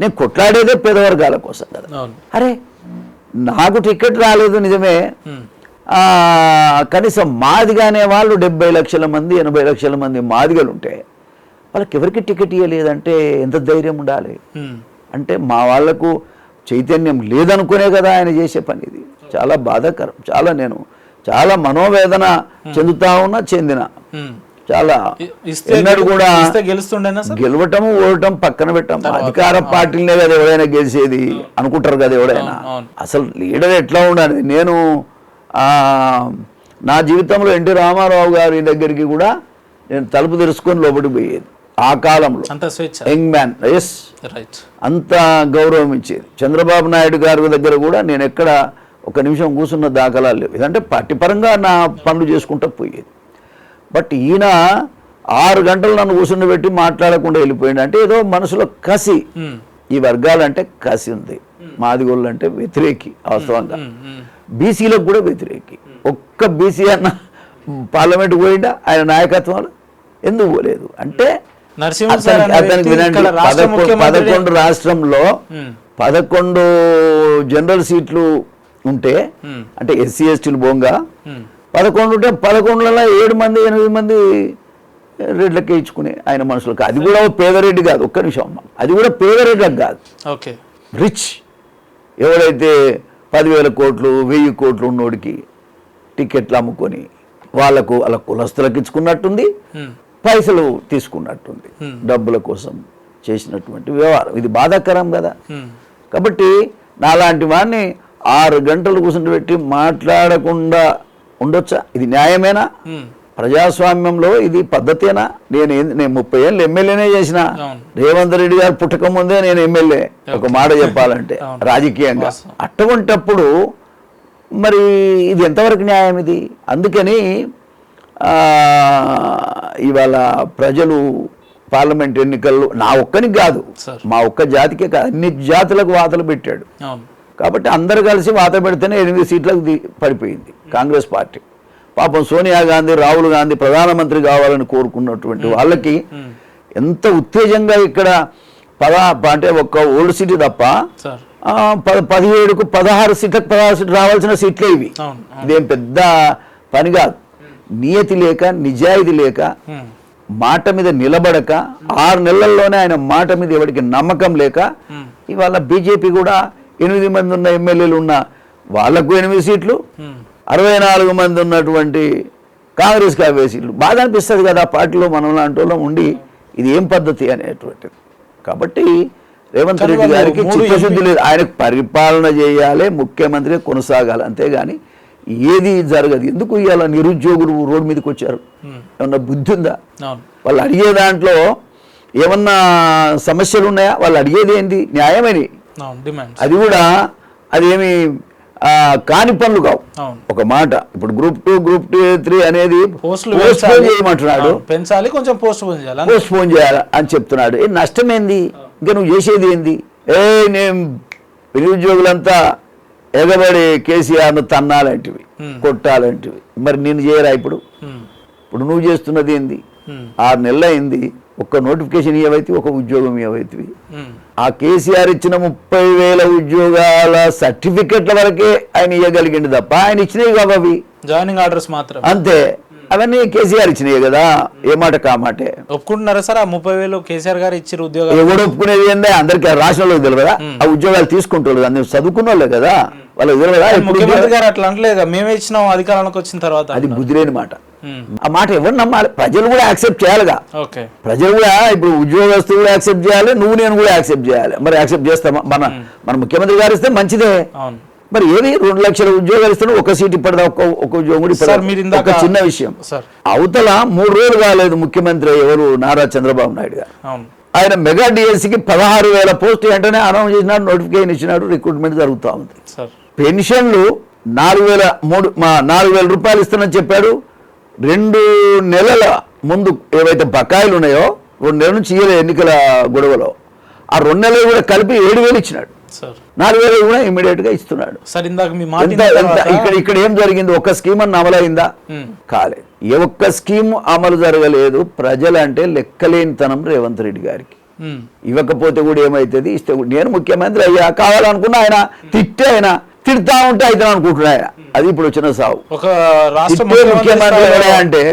నేను కొట్లాడేదే పేదవర్గాల కోసం కదా. అరే నాకు టికెట్ రాలేదు నిజమే, కనీసం మాదిగా అనే వాళ్ళు 70 లక్షల మంది 80 లక్షల మంది మాదిగలు ఉంటే వాళ్ళకి ఎవరికి టికెట్ ఇవ్వలేదంటే ఎంత ధైర్యం ఉండాలి. అంటే మా వాళ్లకు చైతన్యం లేదనుకునే కదా ఆయన చేసే పని. ఇది చాలా బాధాకరం. చాలా మనోవేదన చెందిన చాలా కూడా గెలవటము ఓడటం పక్కన పెట్టాం. అధికార పార్టీలనే కదా ఎవరైనా గెలిచేది అనుకుంటారు కదా ఎవరైనా. అసలు లీడర్ ఎట్లా ఉండాలి. నేను నా జీవితంలో ఎన్టీ రామారావు గారి దగ్గరికి కూడా నేను తలుపు తెరుచుకొని లోపలికి పోయేది. ఆ కాలంలో యంగ్ మ్యాన్, ఎస్, అంత గౌరవం ఇచ్చేది. చంద్రబాబు నాయుడు గారి దగ్గర కూడా నేను ఎక్కడ ఒక నిమిషం కూర్చున్న దాఖలాలు లేవు. ఇదంటే పార్టీపరంగా నా పనులు చేసుకుంటూ పోయేది. బట్ ఈయన 6 గంటలు నన్ను కూర్చుని పెట్టి మాట్లాడకుండా వెళ్ళిపోయింది. అంటే ఏదో మనసులో కసి. ఈ వర్గాలంటే కసి ఉంది. మాదిగోళ్ళు అంటే వ్యతిరేకి. వాస్తవంగా బీసీలకు కూడా వ్యతిరేకి. ఒక్క బీసీ అన్న పార్లమెంట్ పోయిందా ఆయన నాయకత్వంలో? ఎందుకు పోలేదు అంటే అతనికి వినండి, 11 రాష్ట్రంలో 11 జనరల్ సీట్లు ఉంటే, అంటే ఎస్సీ ఎస్టీలు బోంగా 11 ఉంటే 11లలో 7 మంది 8 మంది రెడ్లకే ఇచ్చుకునే ఆయన మనుషులకు. అది కూడా పేదరెడ్డి కాదు. ఒక్క నిమిషం అమ్మ, అది కూడా పేదరెడ్లకు కాదు. రిచ్ ఎవరైతే 10,000 కోట్లు 1000 కోట్లు ఉన్నోడికి టికెట్లు అమ్ముకొని వాళ్ళకు అలా కులస్తులకు ఇచ్చుకున్నట్టుంది, పైసలు తీసుకున్నట్టుంది. డబ్బుల కోసం చేసినటువంటి వ్యవహారం. ఇది బాధాకరం కదా. కాబట్టి నాలాంటి వాడిని 6 గంటలు కూర్చుని పెట్టి మాట్లాడకుండా ఉండొచ్చా? ఇది న్యాయమేనా? ప్రజాస్వామ్యంలో ఇది పద్ధతేనా? నేను 30 ఏళ్ళు ఎమ్మెల్యేనే చేసిన. రేవంత్ రెడ్డి గారు పుట్టక ముందే నేను ఎమ్మెల్యే, ఒక మాట చెప్పాలంటే రాజకీయంగా. అటువంటప్పుడు మరి ఇది ఎంతవరకు న్యాయం ఇది? అందుకని ఇవాళ ప్రజలు పార్లమెంట్ ఎన్నికల్లో నా ఒక్కనికి కాదు, మా ఒక్క జాతికే కాదు, అన్ని జాతులకు వాతలు పెట్టాడు. కాబట్టి అందరు కలిసి వాత పెడితేనే 8 సీట్లకు పడిపోయింది కాంగ్రెస్ పార్టీ. పాపం సోనియా గాంధీ, రాహుల్ గాంధీ ప్రధానమంత్రి కావాలని కోరుకున్నటువంటి వాళ్ళకి ఎంత ఉత్తేజంగా ఇక్కడ అంటే ఒక్క ఓల్డ్ సిటీ తప్ప 17కు 16 సీట్లకు రావాల్సిన సీట్లే ఇవి. ఇదేం పెద్ద పని కాదు. నియతి లేక, నిజాయితీ లేక, మాట మీద నిలబడక, 6 నెలల్లోనే ఆయన మాట మీద ఎవరికి నమ్మకం లేక ఇవాళ బీజేపీ కూడా 8 మంది ఉన్న ఎమ్మెల్యేలు ఉన్న వాళ్లకు 8 సీట్లు, 64 మంది ఉన్నటువంటి కాంగ్రెస్కి 50 సీట్లు. బాగా అనిపిస్తుంది కదా పార్టీలో మనం లాంటి వాళ్ళం ఉండి ఇది ఏం పద్ధతి అనేటువంటిది. కాబట్టి రేవంత్ రెడ్డి గారికి చిత్తశుద్ధి లేదు. ఆయనకు పరిపాలన చేయాలి, ముఖ్యమంత్రి కొనసాగాలి, అంతేగాని ఏది జరగదు. ఎందుకు ఇవాళ నిరుద్యోగులు రోడ్డు మీదకి వచ్చారు? ఏమన్నా బుద్ధి ఉందా? వాళ్ళు అడిగే దాంట్లో ఏమన్నా సమస్యలు ఉన్నాయా? వాళ్ళు అడిగేది ఏంటి? న్యాయమని. అది కూడా అదేమి కాని పనులు కావు. ఒక మాట, ఇప్పుడు గ్రూప్ 2 గ్రూప్ 3 అనేది పోస్ట్ చేయమంటున్నాడు, పెంచాలి, కొంచెం పోస్ట్ పోన్ చేయాలి అని చెప్తున్నాడు. నష్టం ఏంది? ఇంకా నువ్వు చేసేది ఏంది? నేను నిరుద్యోగులంతా ఎగబడి కేసీఆర్ను తన్నాలంటివి, కొట్టాలంటివి. మరి నేను చేయరా? ఇప్పుడు నువ్వు చేస్తున్నది ఏంది? 6 నెలలు అయింది, ఒక్క నోటిఫికేషన్ ఇవ్వైతే, ఒక ఉద్యోగం ఇవ్వైతే. ఆ కేసీఆర్ ఇచ్చిన 30,000 ఉద్యోగాల సర్టిఫికెట్ల వరకే ఆయన ఇవ్వగలిగింది తప్ప ఆయన ఇచ్చినవి కావు అవి, జాయినింగ్ ఆర్డర్స్ మాత్రం. అంతే. అవన్నీ కేసీఆర్ ఇచ్చినాయి కదా. ఏ మాట కామాటే ఒప్పుకుంటున్నారా సార్? ఆ 30,000 కేసీఆర్ గారు ఇచ్చిన ఉద్యోగాలు ఎవడు ఒప్పుకునేది ఏందా? అందరికి రాష్ట్రంలో తెలియదా? ఆ ఉద్యోగాలు తీసుకుంటారు, అందరూ చదువుకున్న వాళ్ళే కదా, వాళ్ళకి తెలియదా? ముఖ్యమంత్రి గారు అట్లా అంటలేదు, మేమే ఇచ్చినాం అధికారంలోకి వచ్చిన తర్వాత. అది బుద్ధి లేని మాట. ఆ మాట ఎవరు నమ్మాలి? ప్రజలు కూడా యాక్సెప్ట్ చేయాలిగా. ప్రజలు కూడా ఇప్పుడు ఉద్యోగస్తులు కూడా యాక్సెప్ట్ చేయాలి, నువ్వు నేను కూడా యాక్సెప్ట్ చేయాలి. మరి యాక్సెప్ట్ చేస్తామా? మన ముఖ్యమంత్రి గారు ఇస్తే మంచిదే. మరి ఏది 2 లక్షల ఉద్యోగాలు ఇస్తాను, ఒక సీట్ ఇప్పటిదా ఒక ఉద్యోగం కూడా. ఒక చిన్న విషయం, అవతల 3 రోజులు కాలేదు ముఖ్యమంత్రి ఎవరు, నారా చంద్రబాబు నాయుడు గారు. ఆయన మెగా డిఎస్సికి 16,000 పోస్టు వెంటనే అనౌన్స్ చేసినాడు, నోటిఫికేషన్ ఇచ్చినాడు, రిక్రూట్మెంట్ జరుగుతూ ఉంది. పెన్షన్లు 4,000 రూపాయలు ఇస్తానని చెప్పాడు. 2 నెలల ముందు ఏవైతే బకాయిలు ఉన్నాయో 2 నెలల నుంచి ఇయ్యలే ఎన్నికల గొడవలో, ఆ 2 నెలలు కూడా కలిపి 7,000 ఇచ్చినాడు. 4,000 కూడా ఇమీడియట్ గా ఇస్తున్నాడు. ఇక్కడ ఏం జరిగింది? ఒక్క స్కీమ్ అన్న అమలైందా? కాలేదు. ఏ ఒక్క స్కీమ్ అమలు జరగలేదు. ప్రజలంటే లెక్కలేనితనం రేవంత్ రెడ్డి గారికి. ఇవ్వకపోతే కూడా ఏమవుతుంది, ఇస్తే నేను ముఖ్యమంత్రి అయ్యా కావాలనుకున్నా ఆయన తిట్టే ఆయన తిడతా ఉంటే అయితే అనుకుంటున్నా ఆయన. అది ఇప్పుడు వచ్చిన సావు. ఒక రాష్ట్ర ముఖ్యమంత్రి అంటే